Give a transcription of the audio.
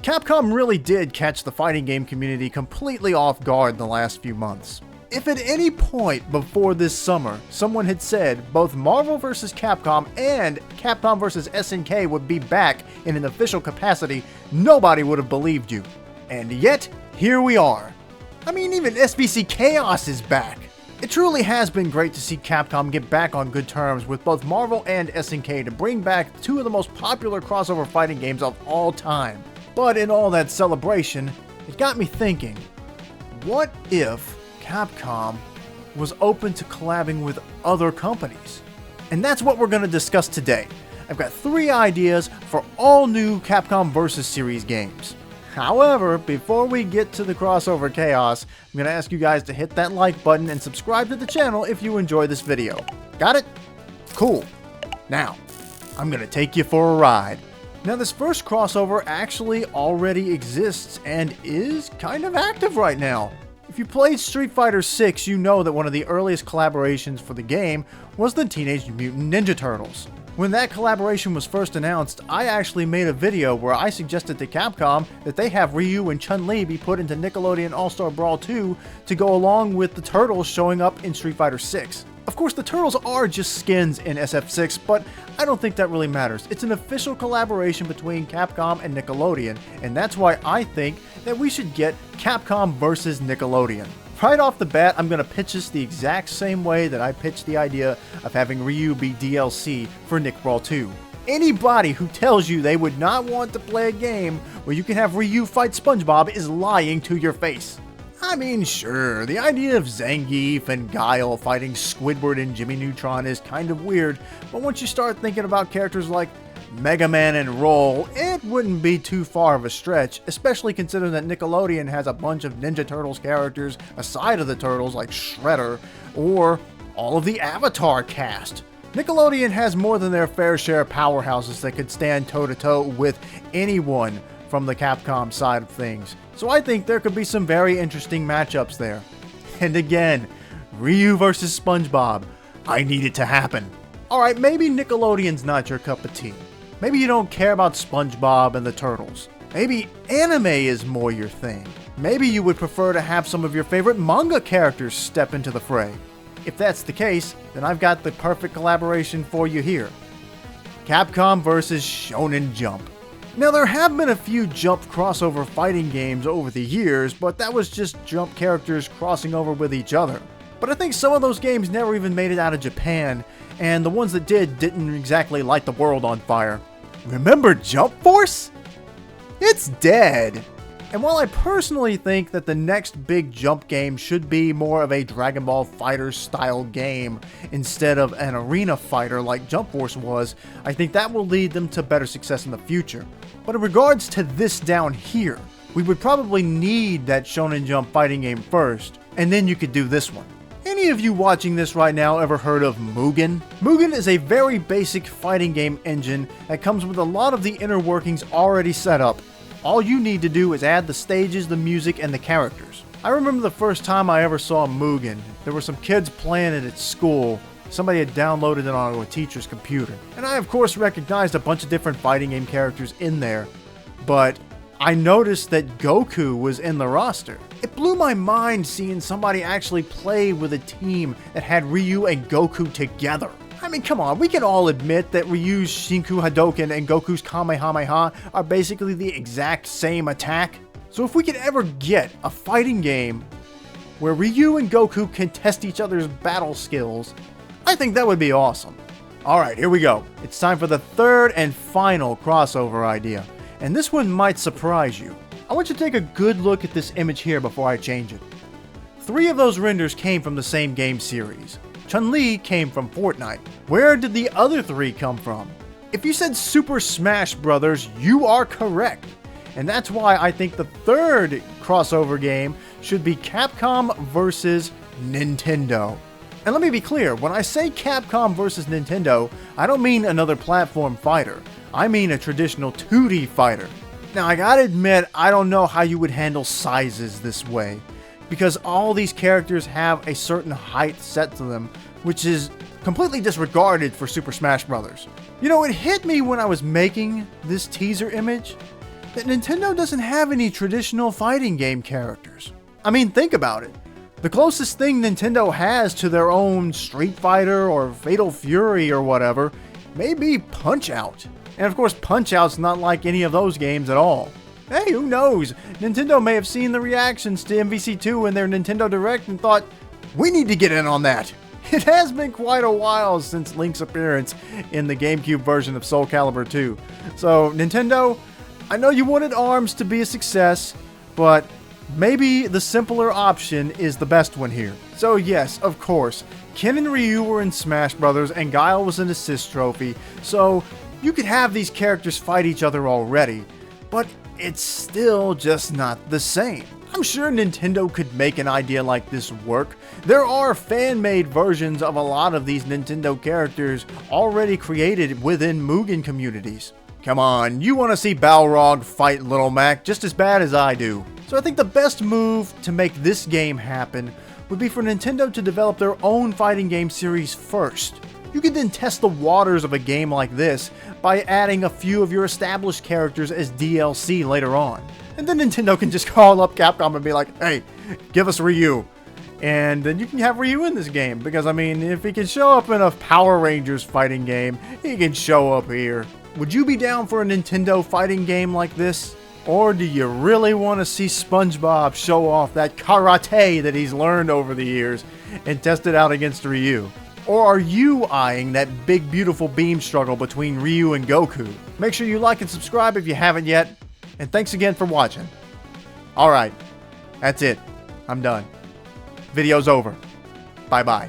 Capcom really did catch the fighting game community completely off guard in the last few months. If at any point before this summer someone had said both Marvel vs. Capcom and Capcom vs. SNK would be back in an official capacity, nobody would have believed you. And yet, here we are. I mean, even SVC Chaos is back. It truly has been great to see Capcom get back on good terms with both Marvel and SNK to bring back two of the most popular crossover fighting games of all time. But in all that celebration, it got me thinking, what if Capcom was open to collabing with other companies? And that's what we're going to discuss today. I've got 3 ideas for all new Capcom vs. series games. However, before we get to the crossover chaos, I'm going to ask you guys to hit that like button and subscribe to the channel if you enjoy this video. Got it? Cool. Now, I'm going to take you for a ride. Now, this first crossover actually already exists and is kind of active right now. If you played Street Fighter 6, you know that one of the earliest collaborations for the game was the Teenage Mutant Ninja Turtles. When that collaboration was first announced, I actually made a video where I suggested to Capcom that they have Ryu and Chun-Li be put into Nickelodeon All-Star Brawl 2 to go along with the Turtles showing up in Street Fighter 6. Of course, the Turtles are just skins in SF6, but I don't think that really matters. It's an official collaboration between Capcom and Nickelodeon, and that's why I think that we should get Capcom vs. Nickelodeon. Right off the bat, I'm going to pitch this the exact same way that I pitched the idea of having Ryu be DLC for Nick Brawl 2. Anybody who tells you they would not want to play a game where you can have Ryu fight SpongeBob is lying to your face. I mean, sure, the idea of Zangief and Guile fighting Squidward and Jimmy Neutron is kind of weird, but once you start thinking about characters like Mega Man and Roll, it wouldn't be too far of a stretch, especially considering that Nickelodeon has a bunch of Ninja Turtles characters aside of the Turtles like Shredder, or all of the Avatar cast. Nickelodeon has more than their fair share of powerhouses that could stand toe-to-toe with anyone from the Capcom side of things. So I think there could be some very interesting matchups there. And again, Ryu versus SpongeBob. I need it to happen. Alright, maybe Nickelodeon's not your cup of tea. Maybe you don't care about SpongeBob and the Turtles. Maybe anime is more your thing. Maybe you would prefer to have some of your favorite manga characters step into the fray. If that's the case, then I've got the perfect collaboration for you here. Capcom vs. Shonen Jump. Now, there have been a few Jump crossover fighting games over the years, but that was just Jump characters crossing over with each other. But I think some of those games never even made it out of Japan, and the ones that didn't exactly light the world on fire. Remember Jump Force? It's dead! And while I personally think that the next big Jump game should be more of a Dragon Ball Fighter style game instead of an arena fighter like Jump Force was, I think that will lead them to better success in the future. But in regards to this down here, we would probably need that Shonen Jump fighting game first, and then you could do this one. Any of you watching this right now ever heard of m.u.g.e.n? m.u.g.e.n is a very basic fighting game engine that comes with a lot of the inner workings already set up. All you need to do is add the stages, the music, and the characters. I remember the first time I ever saw m.u.g.e.n. There were some kids playing it at school. Somebody had downloaded it onto a teacher's computer. And I of course recognized a bunch of different fighting game characters in there. But I noticed that Goku was in the roster. It blew my mind seeing somebody actually play with a team that had Ryu and Goku together. I mean, come on, we can all admit that Ryu's Shinku Hadouken and Goku's Kamehameha are basically the exact same attack. So if we could ever get a fighting game where Ryu and Goku can test each other's battle skills, I think that would be awesome. Alright, here we go. It's time for the third and final crossover idea. And this one might surprise you. I want you to take a good look at this image here before I change it. 3 of those renders came from the same game series. Chun-Li came from Fortnite. Where did the other 3 come from? If you said Super Smash Bros., you are correct. And that's why I think the third crossover game should be Capcom vs. Nintendo. And let me be clear, when I say Capcom vs. Nintendo, I don't mean another platform fighter. I mean a traditional 2D fighter. Now, I gotta admit, I don't know how you would handle sizes this way, because all these characters have a certain height set to them, which is completely disregarded for Super Smash Bros. You know, it hit me when I was making this teaser image that Nintendo doesn't have any traditional fighting game characters. I mean, think about it. The closest thing Nintendo has to their own Street Fighter or Fatal Fury or whatever may be Punch-Out! And of course, Punch-Out's not like any of those games at all. Hey, who knows? Nintendo may have seen the reactions to MVC2 in their Nintendo Direct and thought, we need to get in on that. It has been quite a while since Link's appearance in the GameCube version of Soul Calibur 2. So, Nintendo, I know you wanted ARMS to be a success, but maybe the simpler option is the best one here. So yes, of course, Ken and Ryu were in Smash Brothers and Guile was an assist trophy, so you could have these characters fight each other already, but it's still just not the same. I'm sure Nintendo could make an idea like this work. There are fan-made versions of a lot of these Nintendo characters already created within m.u.g.e.n communities. Come on, you want to see Balrog fight Little Mac just as bad as I do. So I think the best move to make this game happen would be for Nintendo to develop their own fighting game series first. You could then test the waters of a game like this by adding a few of your established characters as DLC later on. And then Nintendo can just call up Capcom and be like, hey, give us Ryu. And then you can have Ryu in this game, because I mean, if he can show up in a Power Rangers fighting game, he can show up here. Would you be down for a Nintendo fighting game like this? Or do you really want to see SpongeBob show off that karate that he's learned over the years and test it out against Ryu? Or are you eyeing that big beautiful beam struggle between Ryu and Goku? Make sure you like and subscribe if you haven't yet, and thanks again for watching. Alright, that's it. I'm done. Video's over. Bye bye.